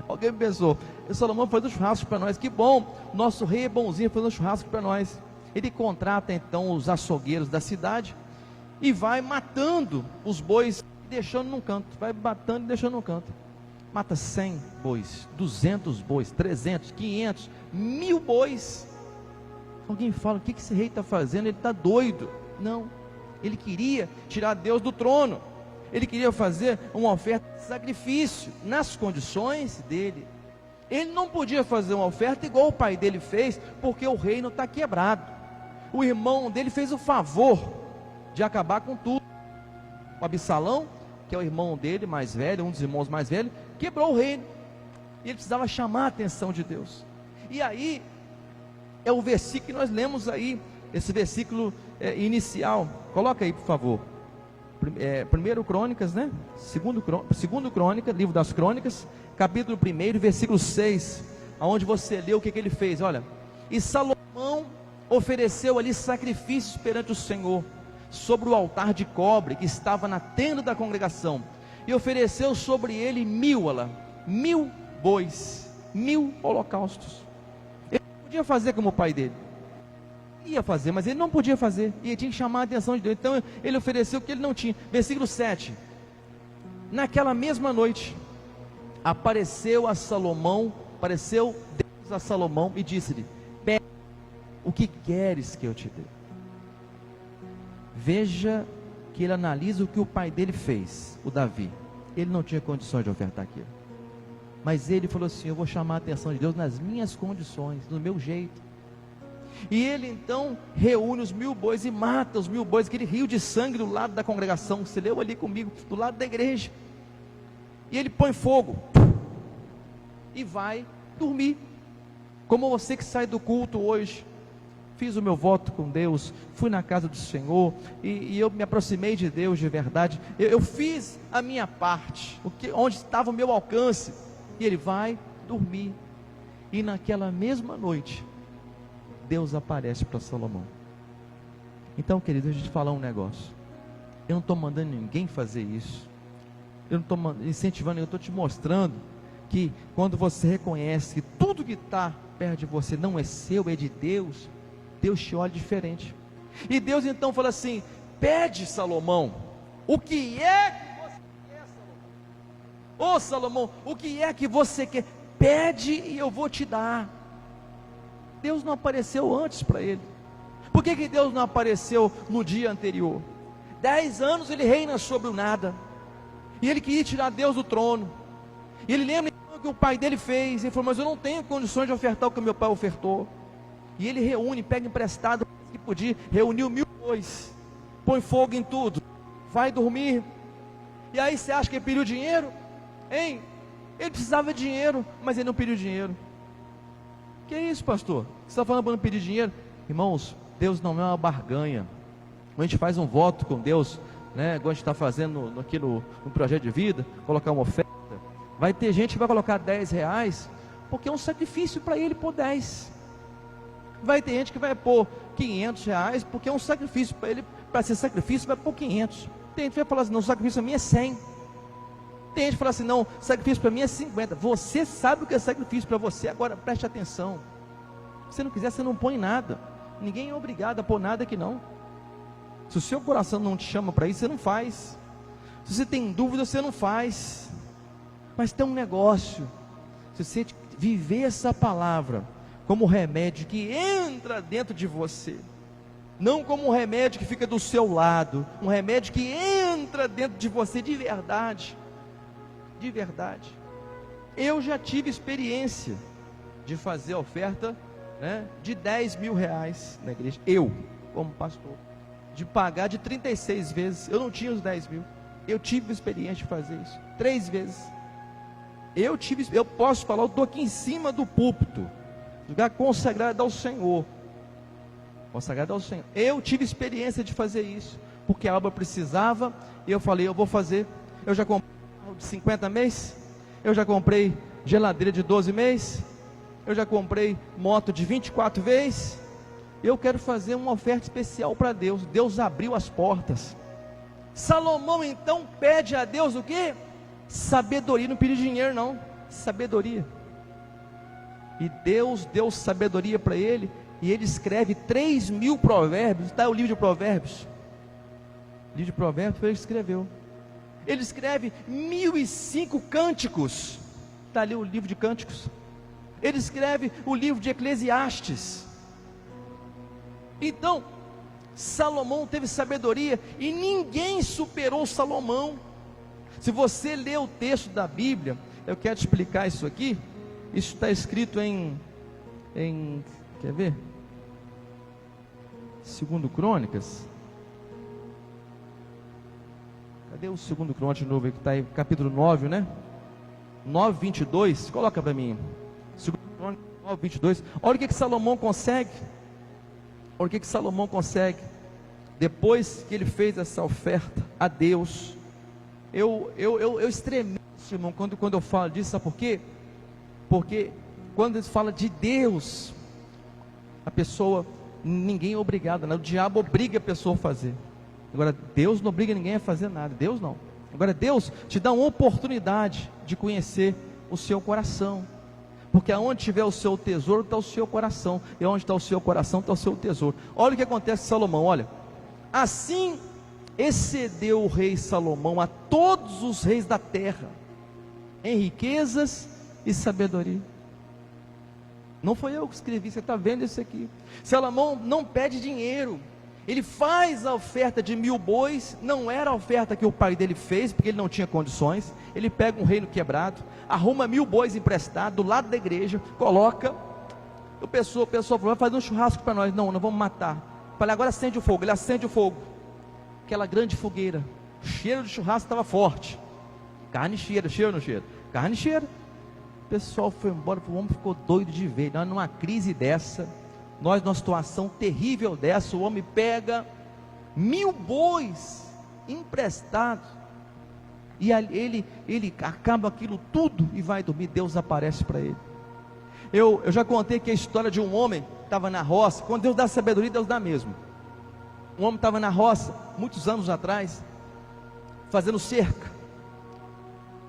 Alguém pensou: o Salomão faz um churrasco para nós, que bom, nosso rei é bonzinho, faz um churrasco para nós. Ele contrata então os açougueiros da cidade e vai matando os bois e deixando num canto. Vai matando e deixando num canto. Mata 100 bois, 200 bois, 300, 500, 1000 bois. Alguém fala: o que esse rei está fazendo? Ele está doido. Não, ele queria tirar Deus do trono. Ele queria fazer uma oferta de sacrifício, nas condições dele. Ele não podia fazer uma oferta igual o pai dele fez, porque o reino está quebrado. O irmão dele fez o favor de acabar com tudo. O Absalão, que é o irmão dele mais velho, um dos irmãos mais velhos, quebrou o reino. E ele precisava chamar a atenção de Deus. E aí, é o versículo que nós lemos aí, esse versículo inicial. Coloca aí, por favor. Primeiro Crônicas, né? Segundo Crônica, livro das Crônicas, capítulo 1, versículo 6, aonde você leu o que ele fez. Olha, e Salomão ofereceu ali sacrifícios perante o Senhor, sobre o altar de cobre que estava na tenda da congregação, e ofereceu sobre ele 1000 bois, 1000 holocaustos. Ele podia fazer como o pai dele, ia fazer, mas ele não podia fazer, e ele tinha que chamar a atenção de Deus. Então ele ofereceu o que ele não tinha. Versículo 7, naquela mesma noite, apareceu Deus a Salomão e disse-lhe: pede o que queres que eu te dê. Veja que ele analisa o que o pai dele fez, o Davi. Ele não tinha condições de ofertar aquilo, mas ele falou assim: eu vou chamar a atenção de Deus nas minhas condições, do meu jeito. E ele então reúne os 1000 bois e mata os 1000 bois, aquele rio de sangue do lado da congregação. Você leu ali comigo, do lado da igreja. E ele põe fogo e vai dormir, como você que sai do culto hoje. Fiz o meu voto com Deus, fui na casa do Senhor, e eu me aproximei de Deus de verdade. Eu fiz a minha parte, onde estava o meu alcance. E ele vai dormir. E naquela mesma noite, Deus aparece para Salomão. Então, querido, deixa eu te falar um negócio. Eu não estou mandando ninguém fazer isso. Eu não estou incentivando, eu estou te mostrando que quando você reconhece que tudo que está perto de você não é seu, é de Deus, Deus te olha diferente. E Deus então fala assim: pede, Salomão, o que é que você quer, Salomão? Ô Salomão, o que é que você quer? Pede e eu vou te dar. Deus não apareceu antes para ele. Por que Deus não apareceu no dia anterior? 10 anos ele reina sobre o nada, e ele queria tirar Deus do trono. E ele lembra então que o pai dele fez. Ele falou: mas eu não tenho condições de ofertar o que meu pai ofertou. E ele reúne, pega emprestado que podia, reuniu 1000 bois, põe fogo em tudo, vai dormir. E aí você acha que ele pediu dinheiro? Hein? Ele precisava de dinheiro, mas ele não pediu dinheiro. Que é isso, pastor? Você está falando para não pedir dinheiro? Irmãos, Deus não é uma barganha. Quando a gente faz um voto com Deus, né, quando a gente está fazendo aqui no projeto de vida, colocar uma oferta, vai ter gente que vai colocar 10 reais, porque é um sacrifício para ele pôr 10. Vai ter gente que vai pôr 500 reais, porque é um sacrifício para ele. Para ser sacrifício vai pôr 500. Tem gente que vai falar assim: não, o sacrifício para mim é 100. Tem gente que fala assim: não, sacrifício para mim é 50. Você sabe o que é sacrifício para você. Agora preste atenção. Se você não quiser, você não põe nada. Ninguém é obrigado a pôr nada aqui não. Se o seu coração não te chama para isso, você não faz. Se você tem dúvida, você não faz. Mas tem um negócio: se você viver essa palavra como remédio que entra dentro de você, não como um remédio que fica do seu lado, um remédio que entra dentro de você de verdade. De verdade. Eu já tive experiência de fazer a oferta, né, de 10.000 reais na igreja. Eu, como pastor, de pagar de 36 vezes. Eu não tinha os 10.000. Eu tive experiência de fazer isso 3 vezes. Eu posso falar, eu estou aqui em cima do púlpito, lugar consagrado ao Senhor. Consagrado ao Senhor. Eu tive experiência de fazer isso, porque a obra precisava, e eu falei: eu vou fazer. Eu já comprei de 50 meses, eu já comprei geladeira de 12 meses, eu já comprei moto de 24 vezes. Eu quero fazer uma oferta especial para Deus. Deus abriu as portas. Salomão então pede a Deus o quê? Sabedoria. Não pediu dinheiro não, sabedoria. E Deus deu sabedoria para ele, e ele escreve 3.000 provérbios. Está o livro de Provérbios. O livro de Provérbios foi ele que escreveu. Ele escreve 1.005 cânticos. Está ali o livro de cânticos. Ele escreve o livro de Eclesiastes. Então, Salomão teve sabedoria, e ninguém superou Salomão. Se você ler o texto da Bíblia, eu quero te explicar isso aqui. Isso está escrito em quer ver? 2 Crônicas. Cadê o 2 Crônicas de novo aí, que está em capítulo 9, né? 9:22, coloca para mim. 2 Crônicas 22. Olha o que Salomão consegue. Olha o que Salomão consegue. Depois que ele fez essa oferta a Deus. Eu estremeço, irmão, quando eu falo disso. Sabe por quê? Porque quando ele fala de Deus, a pessoa, ninguém é obrigado, né? O diabo obriga a pessoa a fazer. Agora Deus não obriga ninguém a fazer nada. Deus não. Agora Deus te dá uma oportunidade de conhecer o seu coração. Porque aonde tiver o seu tesouro, está o seu coração. E onde está o seu coração, está o seu tesouro. Olha o que acontece com Salomão, olha. Assim excedeu o rei Salomão a todos os reis da terra, em riquezas e sabedoria. Não foi eu que escrevi, você está vendo isso aqui. Salomão não pede dinheiro. Ele faz a oferta de 1000 bois. Não era a oferta que o pai dele fez, porque ele não tinha condições. Ele pega um reino quebrado, arruma 1000 bois emprestados do lado da igreja, coloca. O pessoal falou: vai fazer um churrasco para nós. Não vamos matar. Falei: agora acende o fogo. Ele acende o fogo, aquela grande fogueira. O cheiro de churrasco estava forte. Carne cheira, cheiro ou não cheira? Carne cheira. O pessoal foi embora, o homem ficou doido de ver. Nós numa crise dessa, nós numa situação terrível dessa, o homem pega 1000 bois emprestados, e ele acaba aquilo tudo e vai dormir. Deus aparece para ele. Eu já contei que a história de um homem que estava na roça. Quando Deus dá sabedoria, Deus dá mesmo. Um homem estava na roça, muitos anos atrás, fazendo cerca,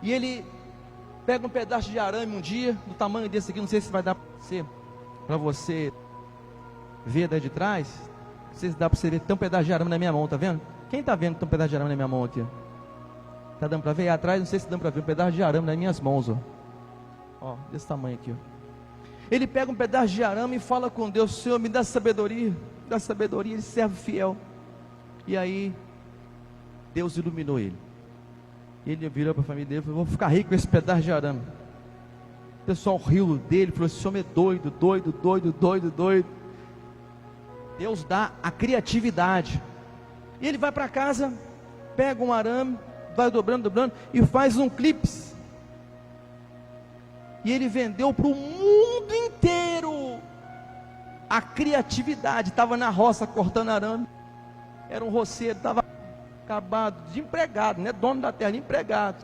e ele pega um pedaço de arame um dia, do tamanho desse aqui. Não sei se vai dar para você ver daí de trás. Não sei se dá para você ver. Tem um pedaço de arame na minha mão, tá vendo? Quem está vendo que tem um pedaço de arame na minha mão aqui? Está dando para ver? E atrás, não sei se dá para ver, um pedaço de arame nas minhas mãos, ó, desse tamanho aqui, ó. Ele pega um pedaço de arame e fala com Deus: Senhor, me dá sabedoria. Me dá sabedoria. Ele serve fiel. E aí Deus iluminou ele. Ele virou para a família dele e falou: vou ficar rico com esse pedaço de arame. O pessoal riu dele, falou: esse homem é doido. Deus dá a criatividade. E ele vai para casa, pega um arame, vai dobrando, e faz um clips. E ele vendeu para o mundo inteiro. A criatividade. Estava na roça cortando arame. Era um roceiro, estava acabado, desempregado, não é dono da terra, empregado.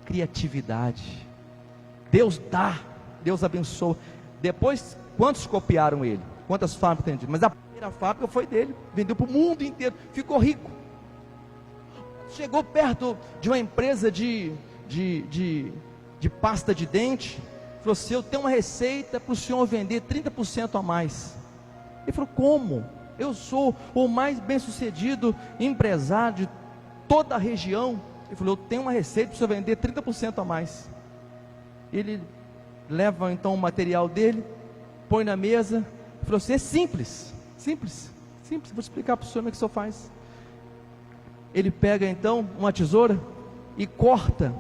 Criatividade. Deus dá, Deus abençoa. Depois, quantos copiaram ele? Quantas fábricas tem? Mas a primeira fábrica foi dele. Vendeu para o mundo inteiro, ficou rico. Chegou perto de uma empresa de pasta de dente. Falou assim: eu tenho uma receita para o senhor vender 30% a mais. Ele falou: como? Eu sou o mais bem sucedido empresário de toda a região. Ele falou: eu tenho uma receita para o senhor vender 30% a mais. Ele leva então o material dele, põe na mesa. Ele falou assim: é simples, vou explicar para o senhor como é que o senhor faz. Ele pega então uma tesoura e corta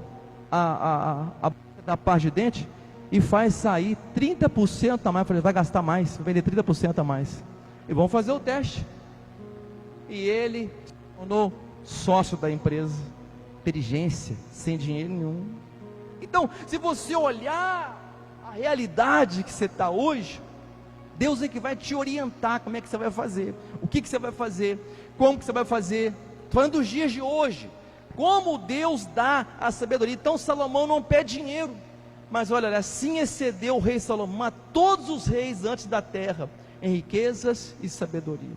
a parte de dente e faz sair 30% a mais. Eu falei: vai gastar mais, vai vender 30% a mais. E vamos fazer o teste. E ele se tornou sócio da empresa. Inteligência, sem dinheiro nenhum. Então, se você olhar a realidade que você está hoje, Deus é que vai te orientar como é que você vai fazer, o que você vai fazer, como que você vai fazer. Falando dos dias de hoje, como Deus dá a sabedoria. Então Salomão não pede dinheiro, mas olha, assim excedeu o rei Salomão a todos os reis antes da terra, em riquezas e sabedoria,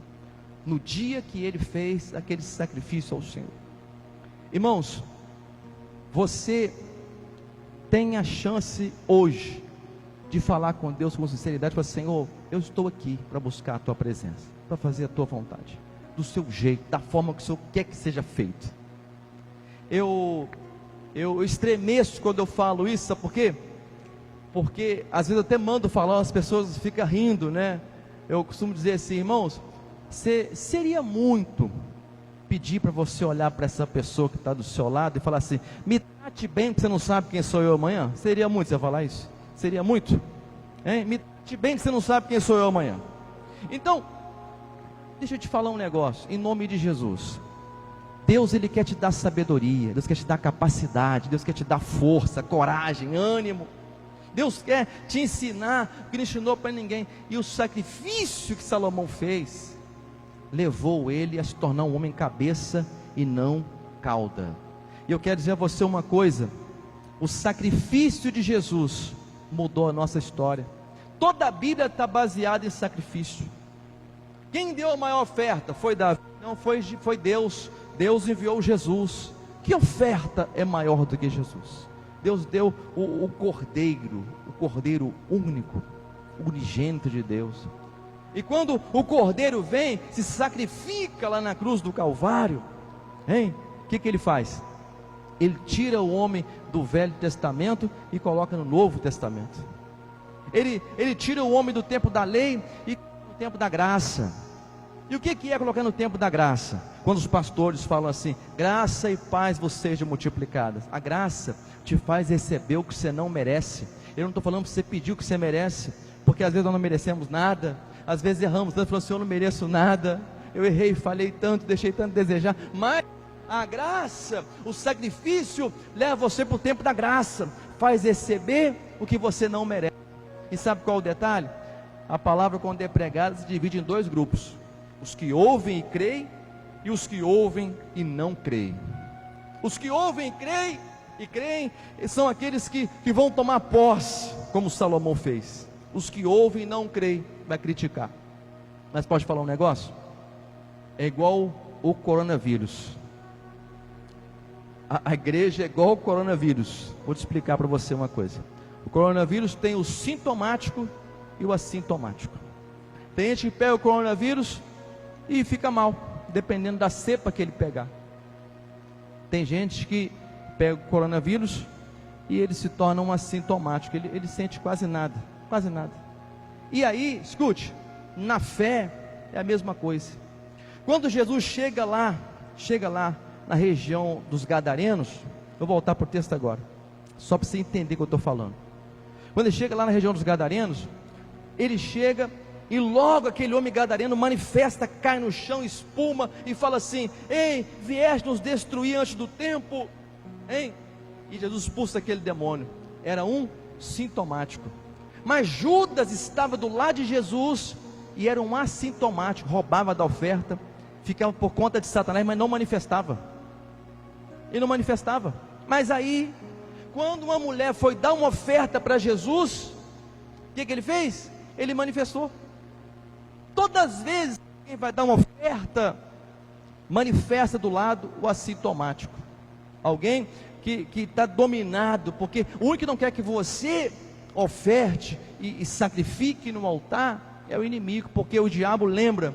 no dia que ele fez aquele sacrifício ao Senhor. Irmãos, você tem a chance hoje de falar com Deus com sinceridade. Falar: Senhor, eu estou aqui para buscar a tua presença, para fazer a tua vontade, do seu jeito, da forma que o Senhor quer que seja feito. Eu estremeço quando eu falo isso. Sabe por quê? Porque às vezes eu até mando falar, as pessoas ficam rindo, né? Eu costumo dizer assim: irmãos, seria muito pedir para você olhar para essa pessoa que está do seu lado e falar assim: me trate bem, porque você não sabe quem sou eu amanhã? Seria muito você falar isso? Seria muito? Hein? Me trate bem, que você não sabe quem sou eu amanhã. Então, deixa eu te falar um negócio, em nome de Jesus. Deus, Ele quer te dar sabedoria, Deus quer te dar capacidade, Deus quer te dar força, coragem, ânimo. Deus quer te ensinar o que não ensinou para ninguém. E o sacrifício que Salomão fez levou ele a se tornar um homem cabeça e não cauda. E eu quero dizer a você uma coisa: o sacrifício de Jesus mudou a nossa história. Toda a Bíblia está baseada em sacrifício. Quem deu a maior oferta? Foi Davi? Não, foi Deus. Deus enviou Jesus. Que oferta é maior do que Jesus? Deus deu o Cordeiro único, unigênito de Deus. E quando o Cordeiro vem, se sacrifica lá na cruz do Calvário, hein? O que ele faz? Ele tira o homem do Velho Testamento e coloca no Novo Testamento. Ele tira o homem do tempo da lei e no tempo da graça. E o que é colocar no tempo da graça? Quando os pastores falam assim: graça e paz vos sejam multiplicadas. A graça te faz receber o que você não merece. Eu não estou falando para você pedir o que você merece, porque às vezes nós não merecemos nada. Às vezes erramos tanto, falando assim: eu não mereço nada, eu errei, falei tanto, deixei tanto a desejar. Mas a graça, o sacrifício leva você para o tempo da graça, faz receber o que você não merece. E sabe qual é o detalhe? A palavra, quando é pregada, se divide em dois grupos: os que ouvem e creem, e os que ouvem e não creem. Os que ouvem e creem são aqueles que vão tomar posse, como Salomão fez. Os que ouvem e não creem vai criticar. Mas pode falar um negócio? É igual o coronavírus. A igreja é igual o coronavírus. Vou te explicar para você uma coisa. O coronavírus tem o sintomático e o assintomático. Tem gente que pega o coronavírus e fica mal, dependendo da cepa que ele pegar. Tem gente que pega o coronavírus e ele se torna um assintomático. Ele sente quase nada, quase nada. E aí, escute, na fé é a mesma coisa. Quando Jesus chega lá na região dos Gadarenos, vou voltar para o texto agora, só para você entender o que eu estou falando. Quando ele chega lá na região dos Gadarenos, ele chega e logo aquele homem gadareno manifesta, cai no chão, espuma e fala assim: ei, vieste nos destruir antes do tempo, hein? E Jesus expulsa aquele demônio. Era um sintomático. Mas Judas estava do lado de Jesus e era um assintomático, roubava da oferta, ficava por conta de Satanás, mas não manifestava. Ele não manifestava. Mas aí, quando uma mulher foi dar uma oferta para Jesus, o que ele fez? Ele manifestou. Todas as vezes que quem vai dar uma oferta, manifesta do lado o assintomático. Alguém que está dominado, porque o único que não quer que você oferte e sacrifique no altar é o inimigo, porque o diabo lembra,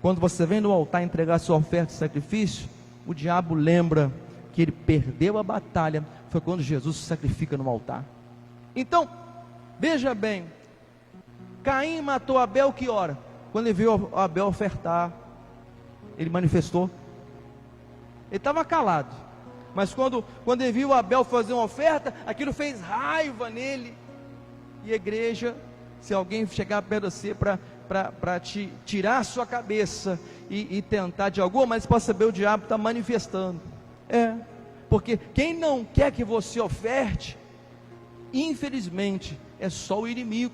quando você vem no altar entregar sua oferta e sacrifício, o diabo lembra que ele perdeu a batalha, foi quando Jesus se sacrifica no altar. Então, veja bem, Caim matou Abel que hora? Quando ele viu Abel ofertar, ele manifestou. Ele estava calado, mas quando ele viu Abel fazer uma oferta, aquilo fez raiva nele. E a igreja, se alguém chegar perto de você para te tirar a sua cabeça e tentar de alguma maneira, você pode saber, o diabo está manifestando. Porque quem não quer que você oferte, infelizmente, é só o inimigo.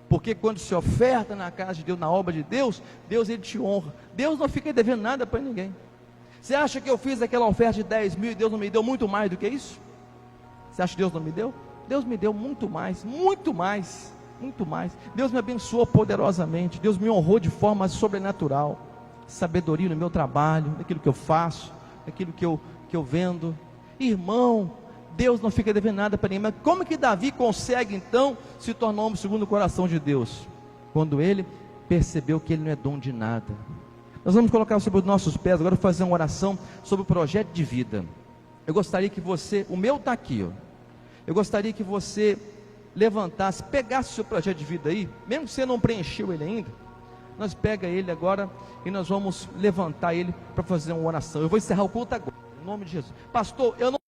Porque quando se oferta na casa de Deus, na obra de Deus, Deus ele te honra. Deus não fica devendo nada para ninguém. Você acha que eu fiz aquela oferta de 10 mil e Deus não me deu muito mais do que isso? Você acha que Deus não me deu? Deus me deu muito mais, muito mais, muito mais. Deus me abençoou poderosamente. Deus me honrou de forma sobrenatural. Sabedoria no meu trabalho, naquilo que eu faço, naquilo que eu vendo. Irmão, Deus não fica devendo nada para ninguém. Mas como que Davi consegue então se tornar homem segundo o coração de Deus? Quando ele percebeu que ele não é dono de nada. Nós vamos colocar sobre os nossos pés agora, fazer uma oração sobre o projeto de vida. Eu gostaria que você, o meu está aqui, ó. Eu gostaria que você levantasse, pegasse o seu projeto de vida aí, mesmo que você não preencheu ele ainda, nós pega ele agora e nós vamos levantar ele para fazer uma oração. Eu vou encerrar o culto agora, em nome de Jesus. Pastor, eu não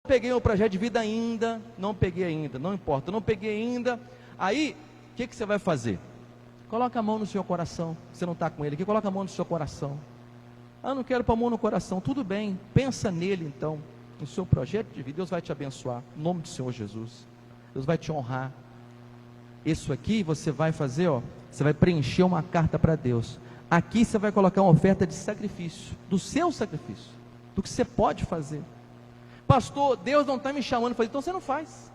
peguei o projeto de vida ainda, não peguei ainda, não importa, não peguei ainda. Aí, o que você vai fazer? Coloca a mão no seu coração. Você não está com ele aqui, coloca a mão no seu coração. Ah, não quero pôr a mão no coração. Tudo bem, pensa nele então, no seu projeto de vida. Deus vai te abençoar, em nome do Senhor Jesus. Deus vai te honrar. Isso aqui você vai fazer, você vai preencher uma carta para Deus. Aqui você vai colocar uma oferta de sacrifício, do seu sacrifício, do que você pode fazer. Pastor, Deus não está me chamando para fazer, então você não faz.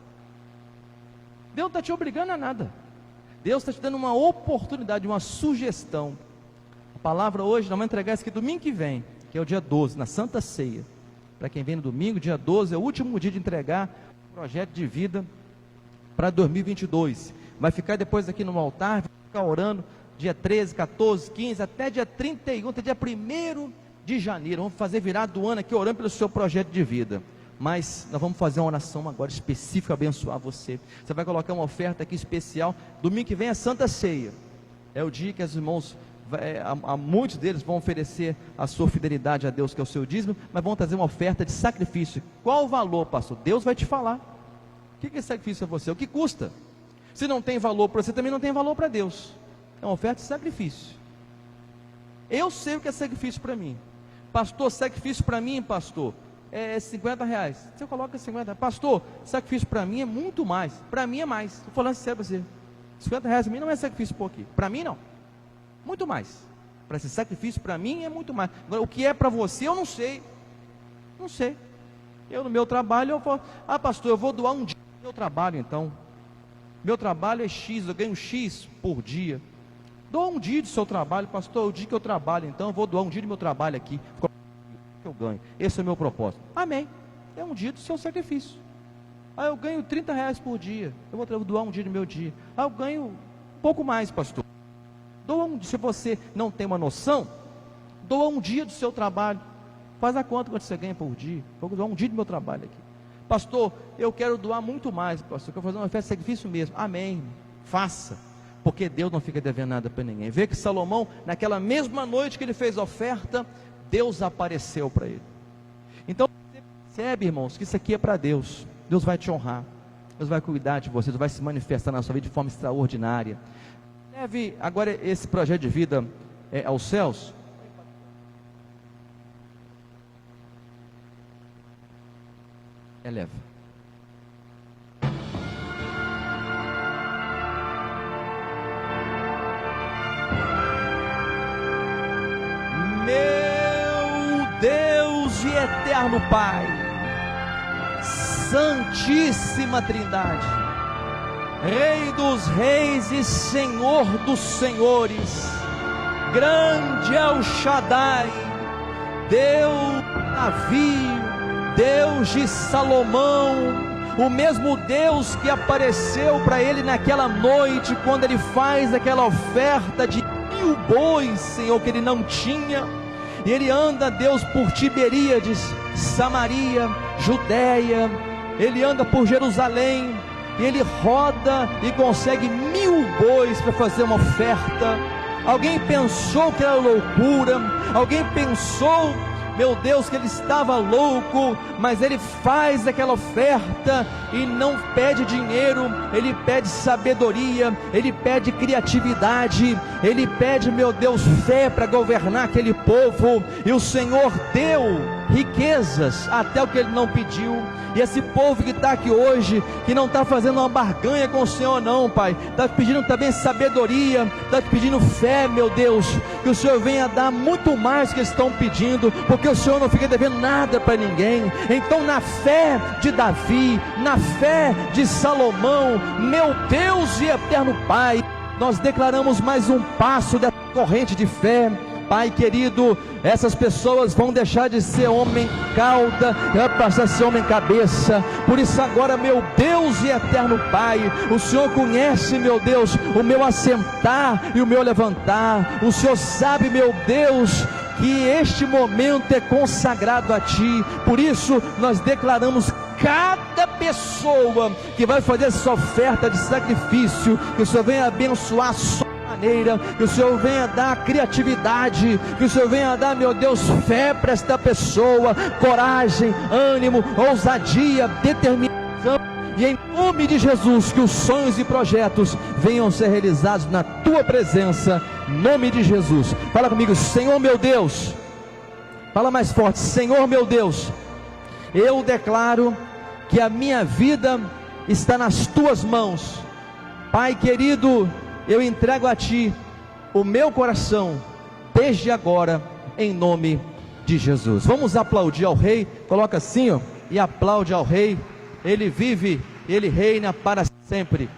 Deus não está te obrigando a nada. Deus está te dando uma oportunidade, uma sugestão. A palavra hoje, nós vamos entregar isso aqui domingo que vem, que é o dia 12, na Santa Ceia. Para quem vem no domingo, dia 12 é o último dia de entregar o projeto de vida para 2022. Vai ficar depois aqui no altar, vai ficar orando dia 13, 14, 15, até dia 31, até dia 1º de janeiro. Vamos fazer virada do ano aqui orando pelo seu projeto de vida. Mas nós vamos fazer uma oração agora específica, abençoar você. Você vai colocar uma oferta aqui especial. Domingo que vem é Santa Ceia. É o dia que os irmãos, muitos deles vão oferecer a sua fidelidade a Deus, que é o seu dízimo, mas vão trazer uma oferta de sacrifício. Qual o valor, pastor? Deus vai te falar. O que é sacrifício para você? O que custa? Se não tem valor para você, também não tem valor para Deus. É uma oferta de sacrifício. Eu sei o que é sacrifício para mim. Pastor, sacrifício para mim, pastor, é 50 reais. Você coloca 50, pastor, sacrifício para mim é muito mais. Para mim é mais. Estou falando sério para você. 50 reais para mim não é sacrifício por aqui. Para mim não. Muito mais. Para esse sacrifício para mim é muito mais. Agora, o que é para você eu não sei. Não sei. Eu no meu trabalho eu falo, pastor, eu vou doar um dia do meu trabalho então. Meu trabalho é X, eu ganho X por dia. Doa um dia do seu trabalho, pastor, o dia que eu trabalho, então eu vou doar um dia do meu trabalho aqui, que eu ganho. Esse é o meu propósito. Amém. É um dia do seu sacrifício. Eu ganho 30 reais por dia. Eu vou doar um dia do meu dia. Eu ganho um pouco mais, pastor. Doa um dia. Se você não tem uma noção, doa um dia do seu trabalho. Faz a conta quanto você ganha por dia. Vou doar um dia do meu trabalho aqui. Pastor, eu quero doar muito mais, pastor. Eu quero fazer uma festa de sacrifício mesmo. Amém. Faça. Porque Deus não fica devendo nada para ninguém. Vê que Salomão, naquela mesma noite que ele fez a oferta, Deus apareceu para ele. Então, você percebe, irmãos, que isso aqui é para Deus. Deus vai te honrar. Deus vai cuidar de você. Deus vai se manifestar na sua vida de forma extraordinária. Leve agora esse projeto de vida aos céus. Eleva. Meu Deus e eterno Pai, Santíssima Trindade, Rei dos Reis e Senhor dos Senhores, grande é o Shaddai, Deus de Davi, Deus de Salomão, o mesmo Deus que apareceu para ele naquela noite, quando ele faz aquela oferta de 1000 bois, Senhor, que ele não tinha, e ele anda, Deus, por Tiberíades, Samaria, Judéia, ele anda por Jerusalém, e ele roda e consegue 1000 bois para fazer uma oferta. Alguém pensou que era loucura, alguém pensou, meu Deus, que ele estava louco, mas ele faz aquela oferta e não pede dinheiro, ele pede sabedoria, ele pede criatividade, ele pede, meu Deus, fé para governar aquele povo, e o Senhor deu riquezas até o que ele não pediu. E esse povo que está aqui hoje, que não está fazendo uma barganha com o Senhor não, Pai, está pedindo também sabedoria, está pedindo fé, meu Deus, que o Senhor venha dar muito mais que eles estão pedindo, porque o Senhor não fica devendo nada para ninguém. Então, na fé de Davi, na fé de Salomão, meu Deus e eterno Pai, nós declaramos mais um passo dessa corrente de fé. Pai querido, essas pessoas vão deixar de ser homem cauda, vai passar a ser homem cabeça. Por isso agora, meu Deus e eterno Pai, o Senhor conhece, meu Deus, o meu assentar e o meu levantar. O Senhor sabe, meu Deus, que este momento é consagrado a Ti. Por isso nós declaramos cada pessoa que vai fazer essa oferta de sacrifício, que o Senhor venha abençoar a sua maneira, que o Senhor venha dar criatividade, que o Senhor venha dar, meu Deus, fé para esta pessoa, coragem, ânimo, ousadia, determinação, e em nome de Jesus, que os sonhos e projetos venham ser realizados na Tua presença, em nome de Jesus. Fala comigo, Senhor meu Deus, fala mais forte, Senhor meu Deus, eu declaro que a minha vida está nas tuas mãos. Pai querido, eu entrego a Ti o meu coração, desde agora, em nome de Jesus. Vamos aplaudir ao Rei, coloca assim, ó, e aplaude ao Rei. Ele vive, Ele reina para sempre.